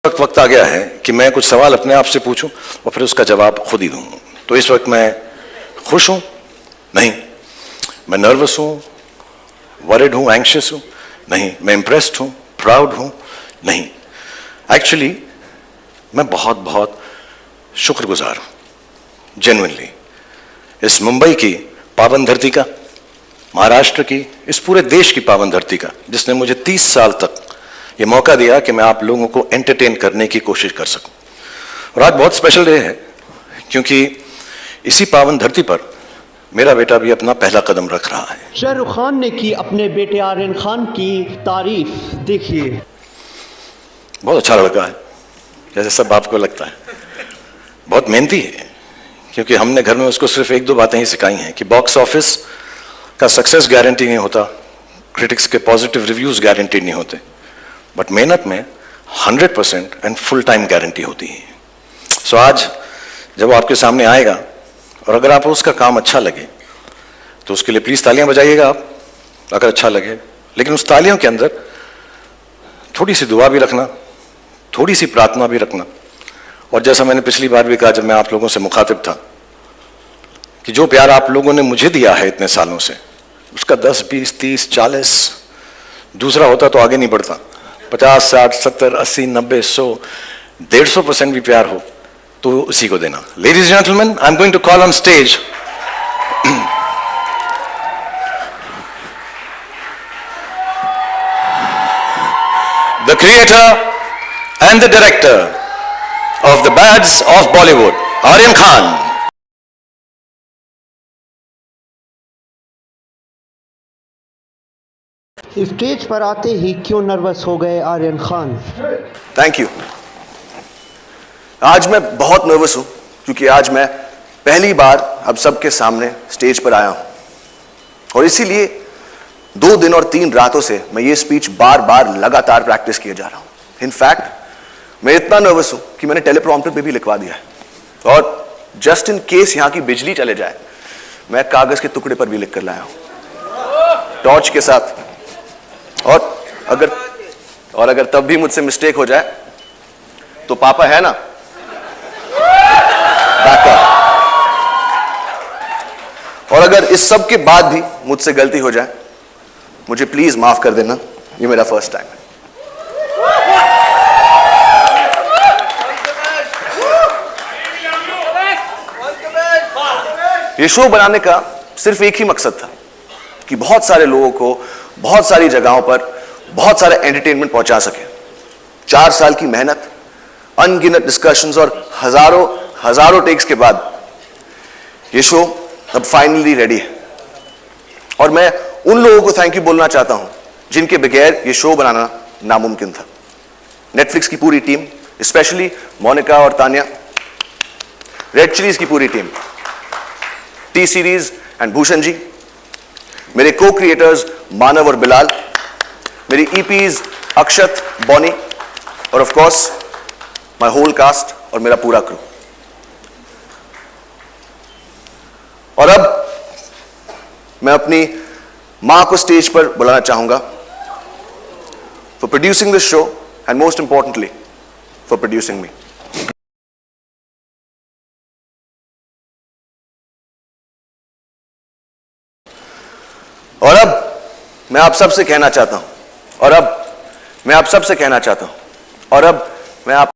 वक्त आ गया है कि मैं कुछ सवाल अपने आप से पूछूं और फिर उसका जवाब खुद ही दूं। तो इस वक्त मैं खुश हूं? नहीं। मैं नर्वस हूं, वरिड हूं, एंग्शियस हूं? नहीं। मैं इंप्रेस्ड हूं, प्राउड हूं? नहीं। एक्चुअली मैं बहुत बहुत शुक्रगुजार हूं, जेन्युइनली, इस मुंबई की पावन धरती का, महाराष्ट्र की, इस पूरे देश की पावन धरती का, जिसने मुझे 30 साल तक ये मौका दिया कि मैं आप लोगों को एंटरटेन करने की कोशिश कर सकूं। और आज बहुत स्पेशल डे है क्योंकि इसी पावन धरती पर मेरा बेटा भी अपना पहला कदम रख रहा है। शाहरुख खान ने की अपने बेटे आर्यन खान की तारीफ, देखिए। बहुत अच्छा लड़का है, जैसे सब बाप को लगता है। बहुत मेहनती है, क्योंकि हमने घर में उसको सिर्फ एक दो बातें ही सिखाई हैं कि बॉक्स ऑफिस का सक्सेस गारंटी नहीं होता, क्रिटिक्स के पॉजिटिव रिव्यूज गारंटी नहीं होते, बट मेहनत में 100% एंड फुल टाइम गारंटी होती है। सो आज जब वो आपके सामने आएगा और अगर आपको उसका काम अच्छा लगे तो उसके लिए प्लीज तालियां बजाइएगा आप, अगर अच्छा लगे। लेकिन उस तालियों के अंदर थोड़ी सी दुआ भी रखना, थोड़ी सी प्रार्थना भी रखना। और जैसा मैंने पिछली बार भी कहा जब मैं आप लोगों से मुखातिब था, कि जो प्यार आप लोगों ने मुझे दिया है इतने सालों से, उसका 10, 20, 30, 40 दूसरा होता तो आगे नहीं बढ़ता। 50, 60, 70, 80, 90, 100, 150% भी प्यार हो तो उसी को देना। Ladies and gentleman, I am going to call on stage the creator and the director of the Bads of Bollywood, Aryan Khan. Stage पर आते ही क्यों नर्वस हो गए आर्यन खान? Thank you. आज मैं बहुत नर्वस हूं क्योंकि आज मैं पहली बार अब सबके सामने स्टेज पर आया हूं, और इसीलिए 2 दिन और 3 रातों से मैं ये स्पीच बार बार लगातार प्रैक्टिस किए जा रहा हूं। इनफैक्ट मैं इतना नर्वस हूं कि मैंने टेलीप्रॉम्प्टर पे भी लिखवा दिया है, और जस्ट इन केस यहां की बिजली चले जाए मैं कागज के टुकड़े पर भी लिख कर लाया हूं, टॉर्च के साथ। और अगर तब भी मुझसे मिस्टेक हो जाए तो पापा है ना, बैकअप। और अगर इस सब के बाद भी मुझसे गलती हो जाए, मुझे प्लीज माफ कर देना, ये मेरा फर्स्ट टाइम है। ये शो बनाने का सिर्फ एक ही मकसद था कि बहुत सारे लोगों को बहुत सारी जगहों पर बहुत सारे एंटरटेनमेंट पहुंचा सके। 4 साल की मेहनत, अनगिनत डिस्कशंस और हजारों टेक्स के बाद ये शो अब फाइनली रेडी है। और मैं उन लोगों को थैंक यू बोलना चाहता हूं जिनके बगैर ये शो बनाना नामुमकिन था। नेटफ्लिक्स की पूरी टीम, स्पेशली मोनिका और तानिया, रेड चिलीज की पूरी team, T Series and Bhushan ji, मेरे को क्रिएटर्स मानव और बिलाल, मेरी ईपीज अक्षत, बॉनी, और of course my whole cast और मेरा पूरा क्रू। और अब मैं अपनी मां को स्टेज पर बुलाना चाहूंगा for producing this show and most importantly for producing me. और अब मैं आप सबसे कहना चाहता हूं, और अब मैं आप